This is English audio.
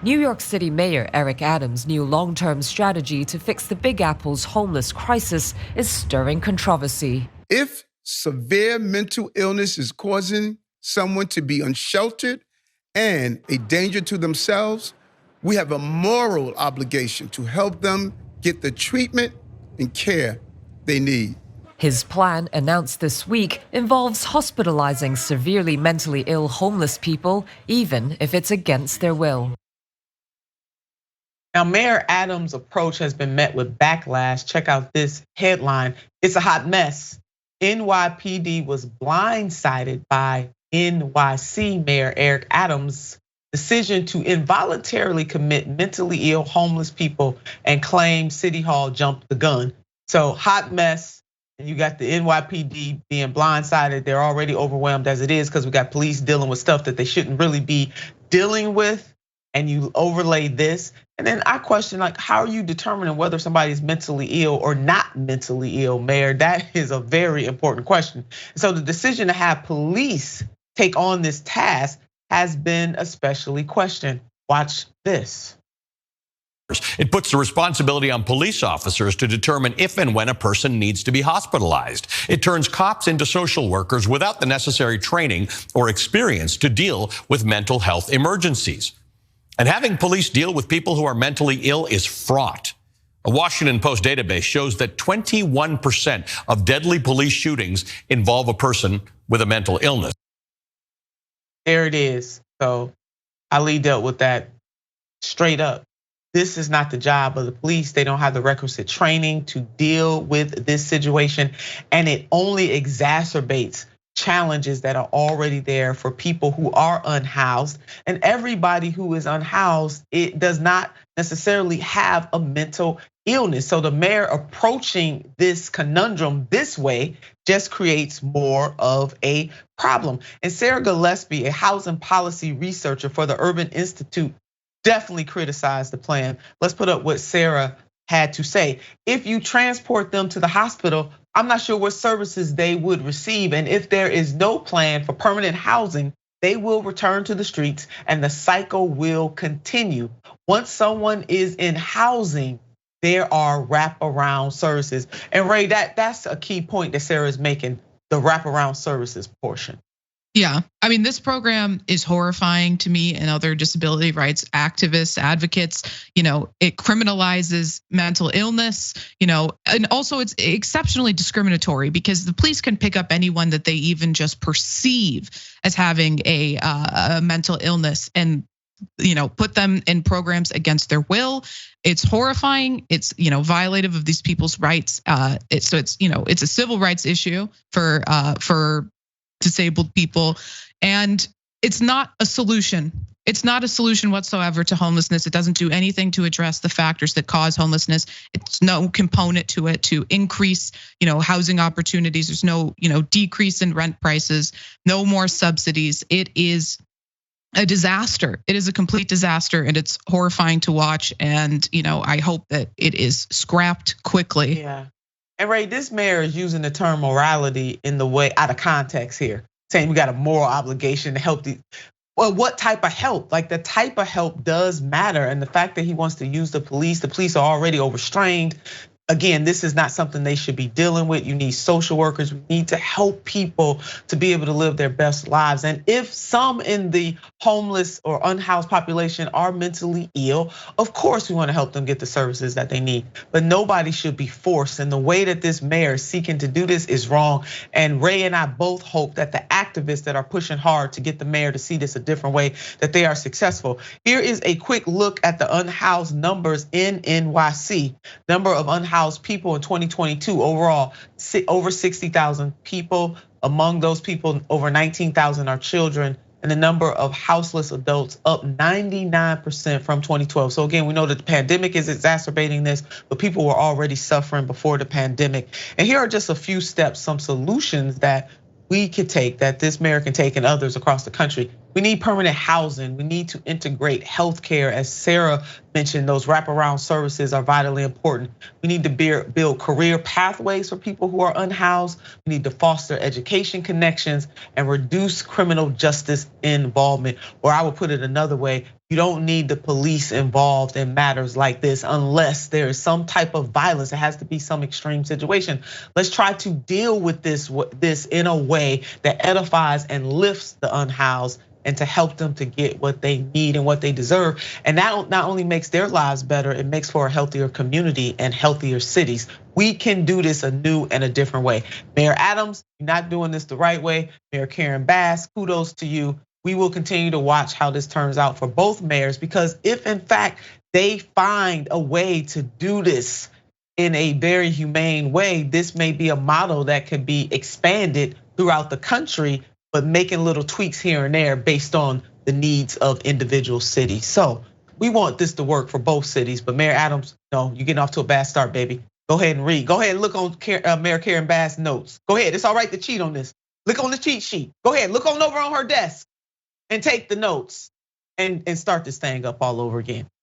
New York City Mayor Eric Adams' new long-term strategy to fix the Big Apple's homeless crisis is stirring controversy. If severe mental illness is causing someone to be unsheltered and a danger to themselves, we have a moral obligation to help them get the treatment and care they need. His plan, announced this week, involves hospitalizing severely mentally ill homeless people, even if it's against their will. Now, Mayor Adams' approach has been met with backlash. Check out this headline. It's a hot mess. NYPD was blindsided by NYC Mayor Eric Adams' decision to involuntarily commit mentally ill homeless people and claim City Hall jumped the gun. So hot mess. And you got the NYPD being blindsided. They're already overwhelmed as it is because we got police dealing with stuff that they shouldn't really be dealing with. And you overlay this. And then I question, like, how are you determining whether somebody's mentally ill or not mentally ill, Mayor? That is a very important question. So the decision to have police take on this task has been especially questioned. Watch this. It puts the responsibility on police officers to determine if and when a person needs to be hospitalized. It turns cops into social workers without the necessary training or experience to deal with mental health emergencies. And having police deal with people who are mentally ill is fraught. A Washington Post database shows that 21% of deadly police shootings involve a person with a mental illness. There it is. So Ali dealt with that straight up. This is not the job of the police. They don't have the requisite training to deal with this situation. And it only exacerbates challenges that are already there for people who are unhoused. And everybody who is unhoused, it does not necessarily have a mental illness. So the mayor approaching this conundrum this way just creates more of a problem. And Sarah Gillespie, a housing policy researcher for the Urban Institute, definitely criticized the plan. Let's put up what Sarah had to say. If you transport them to the hospital, I'm not sure what services they would receive. And if there is no plan for permanent housing, they will return to the streets and the cycle will continue. Once someone is in housing, there are wraparound services. And Ray, that's a key point that Sarah is making, the wraparound services portion. Yeah, I mean, this program is horrifying to me and other disability rights activists, advocates. It criminalizes mental illness, and also it's exceptionally discriminatory because the police can pick up anyone that they even just perceive as having a mental illness and put them in programs against their will. It's horrifying. It's violative of these people's rights. It's a civil rights issue for disabled people, and it's not a solution. It's not a solution whatsoever to homelessness. It doesn't do anything to address the factors that cause homelessness. It's no component to it to increase, housing opportunities. There's no, decrease in rent prices, no more subsidies. It is a disaster. It is a complete disaster, and it's horrifying to watch. And I hope that it is scrapped quickly. Yeah. And Ray, this mayor is using the term morality in the way out of context here, saying we got a moral obligation to help the. Well, what type of help? Like the type of help does matter. And the fact that he wants to use the police are already overstrained. Again, this is not something they should be dealing with. You need social workers. We need to help people to be able to live their best lives. And if some in the homeless or unhoused population are mentally ill, of course we want to help them get the services that they need. But nobody should be forced. And the way that this mayor is seeking to do this is wrong. And Ray and I both hope that the activists that are pushing hard to get the mayor to see this a different way, that they are successful. Here is a quick look at the unhoused numbers in NYC. Number of unhoused people in 2022 overall, over 60,000 people. Among those people, over 19,000 are children. And the number of houseless adults up 99% from 2012. So again, we know that the pandemic is exacerbating this, but people were already suffering before the pandemic. And here are just a few steps, some solutions that we could take, that this mayor can take, and others across the country. We need permanent housing. We need to integrate healthcare. As Sarah mentioned, those wraparound services are vitally important. We need to build career pathways for people who are unhoused. We need to foster education connections and reduce criminal justice involvement. Or I would put it another way, You don't need the police involved in matters like this unless there is some type of violence. It has to be some extreme situation. Let's try to deal with this in a way that edifies and lifts the unhoused and to help them to get what they need and what they deserve. And that not only makes their lives better, it makes for a healthier community and healthier cities. We can do this a new and a different way. Mayor Adams, you're not doing this the right way. Mayor Karen Bass, kudos to you. We will continue to watch how this turns out for both mayors, because if in fact they find a way to do this in a very humane way, this may be a model that could be expanded throughout the country, but making little tweaks here and there based on the needs of individual cities. So we want this to work for both cities, but Mayor Adams, no, you're getting off to a bad start, baby. Go ahead and read. Go ahead and look on Mayor Karen Bass' notes. Go ahead, it's all right to cheat on this. Look on the cheat sheet. Go ahead, look on over on her desk and take the notes and start this thing up all over again.